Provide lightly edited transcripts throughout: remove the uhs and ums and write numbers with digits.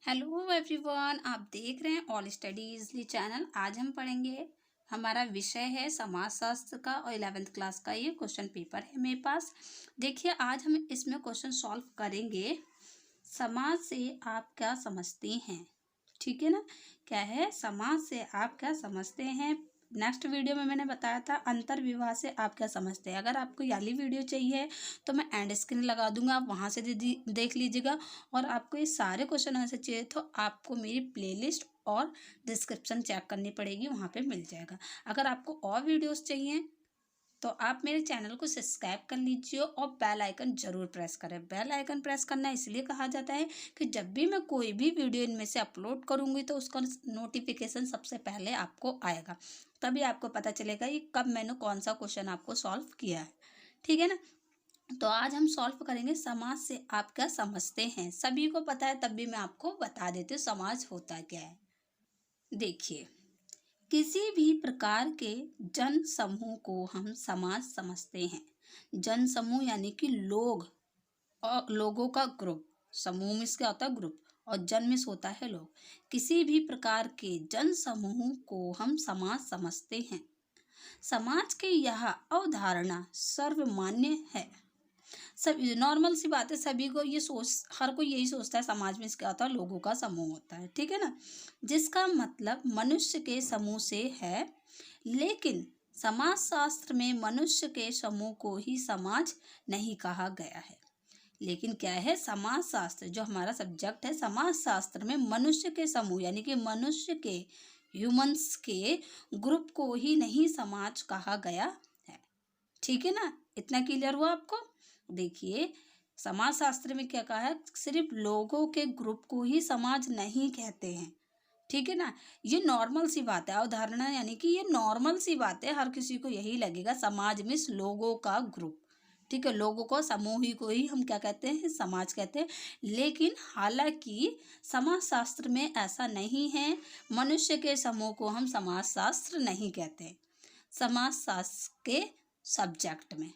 Hello everyone, आप देख रहे हैं ऑल स्टडी इजली चैनल। आज हम पढ़ेंगे, हमारा विषय है समाजशास्त्र का और 11th क्लास का ये क्वेश्चन पेपर है मेरे पास। देखिए, आज हम इसमें क्वेश्चन सॉल्व करेंगे। समाज से आप क्या समझते हैं, ठीक है ना। क्या है, समाज से आप क्या समझते हैं। नेक्स्ट वीडियो में मैंने बताया था अंतर विवाह से आप क्या समझते हैं। अगर आपको ये वाली वीडियो चाहिए तो मैं एंड स्क्रीन लगा दूंगा, आप वहाँ से देख लीजिएगा। और आपको ये सारे क्वेश्चन आंसर चाहिए तो आपको मेरी प्लेलिस्ट और डिस्क्रिप्शन चेक करनी पड़ेगी, वहाँ पे मिल जाएगा। अगर आपको और वीडियोस चाहिए तो आप मेरे चैनल को सब्सक्राइब कर लीजिए और बेल आइकन जरूर प्रेस करें। बेल आइकन प्रेस करना इसलिए कहा जाता है कि जब भी मैं कोई भी वीडियो इनमें से अपलोड करूंगी तो उसका नोटिफिकेशन सबसे पहले आपको आएगा, तभी आपको पता चलेगा कि कब मैंने कौन सा क्वेश्चन आपको सॉल्व किया है, ठीक है ना। तो आज हम सॉल्व करेंगे समाज से आप क्या समझते हैं। सभी को पता है, तब भी मैं आपको बता देती हूँ समाज होता क्या है। देखिए, किसी भी प्रकार के जन समूह को हम समाज समझते हैं। जन समूह यानी कि लोग और लोगों का ग्रुप। समूह में क्या होता है, ग्रुप, और जन में होता है लोग। किसी भी प्रकार के जन समूह को हम समाज समझते हैं। समाज की यह अवधारणा सर्वमान्य है। सब नॉर्मल सी बात है, सभी को ये सोच, हर कोई यही सोचता है समाज में क्या होता है, लोगों का समूह होता है, ठीक है ना। जिसका मतलब मनुष्य के समूह से है। लेकिन समाजशास्त्र में मनुष्य के समूह को ही समाज नहीं कहा गया है। लेकिन क्या है, समाजशास्त्र जो हमारा सब्जेक्ट है, समाजशास्त्र में मनुष्य के समूह यानी कि मनुष्य के, ह्यूमंस के ग्रुप को ही नहीं समाज कहा गया है, ठीक है ना। इतना क्लियर हुआ आपको। देखिए, समाजशास्त्र में क्या कहा है, सिर्फ लोगों के ग्रुप को ही समाज नहीं कहते हैं, ठीक है ना। ये नॉर्मल सी बात है, अवधारणा यानी कि ये नॉर्मल सी बात है, हर किसी को यही लगेगा समाज में लोगों का ग्रुप, ठीक है। लोगों को, समूह ही को ही हम क्या कहते हैं, समाज कहते हैं। लेकिन हालांकि समाजशास्त्र में ऐसा नहीं है, मनुष्य के समूह को हम समाजशास्त्र नहीं कहते समाजशास्त्र के सब्जेक्ट में,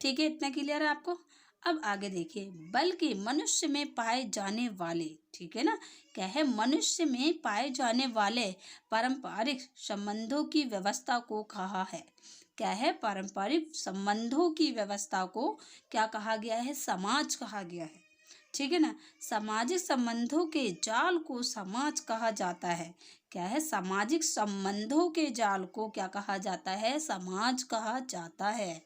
ठीक है। इतना क्लियर है आपको। अब आगे देखिए, बल्कि मनुष्य में पाए जाने वाले, ठीक है ना, क्या है, मनुष्य में पाए जाने वाले पारंपरिक संबंधों की व्यवस्था को कहा है। क्या है, पारंपरिक संबंधों की व्यवस्था को क्या कहा गया है, समाज कहा गया है, ठीक है ना। सामाजिक संबंधों के जाल को समाज कहा जाता है। क्या है, सामाजिक संबंधों के जाल को क्या कहा जाता है, समाज कहा जाता है।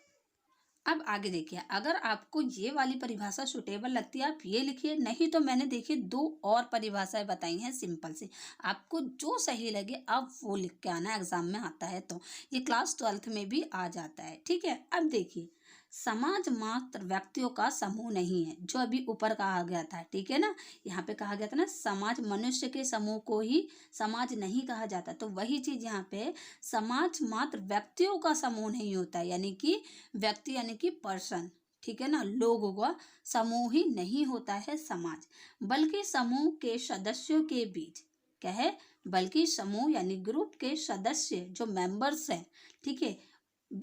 अब आगे देखिए, अगर आपको ये वाली परिभाषा सुटेबल लगती है आप ये लिखिए, नहीं तो मैंने देखिए 2 और परिभाषाएं बताई हैं सिंपल से, आपको जो सही लगे आप वो लिख के आना, एग्जाम में आता है तो ये क्लास 12th में भी आ जाता है, ठीक है। अब देखिए, समाज मात्र व्यक्तियों का समूह नहीं है, जो अभी ऊपर कहा गया था, ठीक है ना। यहाँ पे कहा गया था ना, समाज मनुष्य के समूह को ही समाज नहीं कहा जाता, तो वही चीज यहाँ पे, समाज मात्र व्यक्तियों का समूह नहीं होता, यानी कि व्यक्ति यानी कि पर्सन, ठीक है ना, लोगों का समूह ही नहीं होता है समाज, बल्कि समूह के सदस्यों के बीच, क्या है, बल्कि समूह यानी ग्रुप के सदस्य जो मेंबर्स हैं, ठीक है,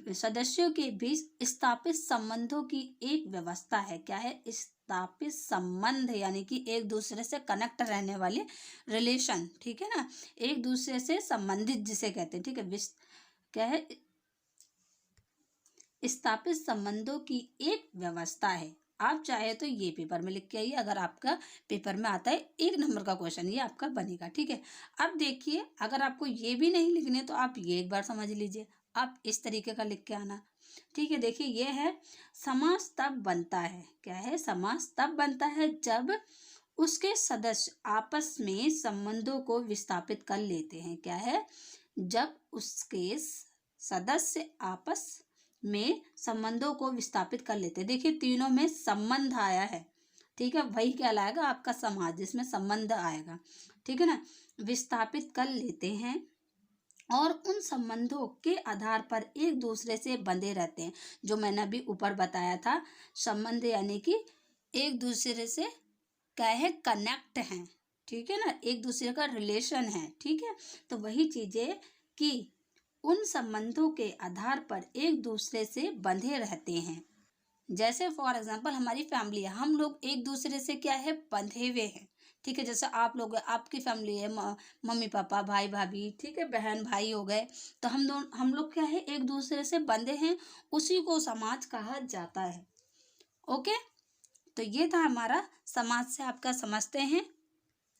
सदस्यों के बीच स्थापित संबंधों की एक व्यवस्था है। क्या है, स्थापित संबंध यानी कि एक दूसरे से कनेक्ट रहने वाले रिलेशन, ठीक है ना, एक दूसरे से संबंधित जिसे कहते हैं, ठीक है। क्या है, स्थापित संबंधों की एक व्यवस्था है। आप चाहे तो ये पेपर में लिख के आइए, अगर आपका पेपर में आता है 1 नंबर का क्वेश्चन ये आपका बनेगा, ठीक है। अब देखिए, अगर आपको ये भी नहीं लिखने तो आप ये एक बार समझ लीजिए, आप इस तरीके का लिख के आना, ठीक है। देखिए, ये है, समाज तब बनता है, क्या है, समाज तब बनता है जब उसके सदस्य आपस में संबंधों को विस्थापित कर लेते हैं। क्या है, जब उसके सदस्य आपस में संबंधों को विस्थापित कर लेते हैं। देखिए, तीनों में संबंध आया है, ठीक है, वही कहलाएगा आपका समाज, जिसमें संबंध आएगा, ठीक है ना। विस्थापित कर लेते हैं और उन संबंधों के आधार पर एक दूसरे से बंधे रहते हैं, जो मैंने अभी ऊपर बताया था। संबंध यानी कि एक दूसरे से क्या है, कनेक्ट हैं, ठीक है ना, एक दूसरे का रिलेशन है, ठीक है। तो वही चीजें कि उन संबंधों के आधार पर एक दूसरे से बंधे रहते हैं। जैसे फॉर एग्जांपल हमारी फैमिली है, हम लोग एक दूसरे से क्या है, बंधे हुए हैं, ठीक है, जैसे आप लोग हैं, आपकी फैमिली है, मम्मी पापा, भाई भाभी, ठीक है, बहन भाई हो गए, तो हम लोग क्या है, एक दूसरे से बंधे हैं, उसी को समाज कहा जाता है। ओके, तो ये था हमारा समाज से आपका समझते हैं।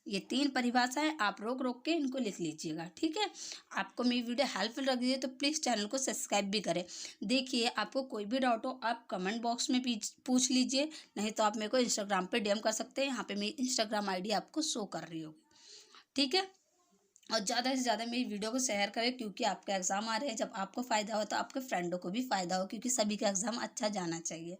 ये 3 परिभाषाएं आप रोक रोक के इनको लिख लीजिएगा, ठीक है। आपको मेरी वीडियो हेल्पफुल लगी है तो प्लीज़ चैनल को सब्सक्राइब भी करें। देखिए, आपको कोई भी डाउट हो आप कमेंट बॉक्स में भी पूछ लीजिए, नहीं तो आप मेरे को इंस्टाग्राम पे डीएम कर सकते हैं। यहाँ पे मेरी इंस्टाग्राम आईडी आपको शो कर रही होगी, ठीक है। और ज़्यादा से ज़्यादा मेरी वीडियो को शेयर करें, क्योंकि आपके एग्ज़ाम आ रहे हैं। जब आपको फ़ायदा हो तो आपके फ्रेंडों को भी फ़ायदा हो, क्योंकि सभी का एग्ज़ाम अच्छा जाना चाहिए।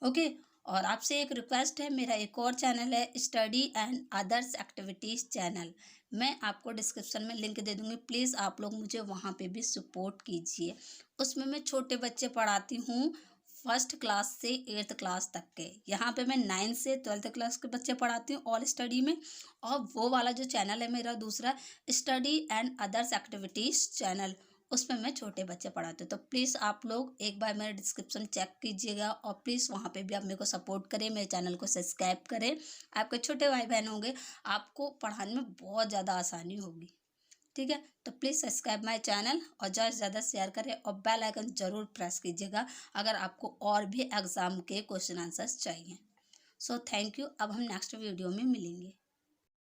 ओके, और आपसे एक रिक्वेस्ट है, मेरा एक और चैनल है study and others activities channel, मैं आपको डिस्क्रिप्शन में लिंक दे दूँगी। प्लीज़ आप लोग मुझे वहाँ पे भी सपोर्ट कीजिए। उसमें मैं छोटे बच्चे पढ़ाती हूँ, फर्स्ट क्लास से 8th क्लास तक के। यहाँ पे मैं 9th से 12th क्लास के बच्चे पढ़ाती हूँ ऑल स्टडी में। और वो वाला जो चैनल है मेरा दूसरा, study and others activities channel, उसमें मैं छोटे बच्चे पढ़ाती हूँ। तो प्लीज़ आप लोग एक बार मेरा डिस्क्रिप्शन चेक कीजिएगा, और प्लीज़ वहाँ पे भी आप मेरे को सपोर्ट करें, मेरे चैनल को सब्सक्राइब करें। आपके छोटे भाई बहन होंगे, आपको पढ़ाने में बहुत ज़्यादा आसानी होगी, ठीक है। तो प्लीज़ सब्सक्राइब माय चैनल और ज़्यादा से ज़्यादा शेयर करें, और बेल आइकन ज़रूर प्रेस कीजिएगा अगर आपको और भी एग्ज़ाम के क्वेश्चन आंसर्स चाहिए। So thank you. अब हम नेक्स्ट वीडियो में मिलेंगे।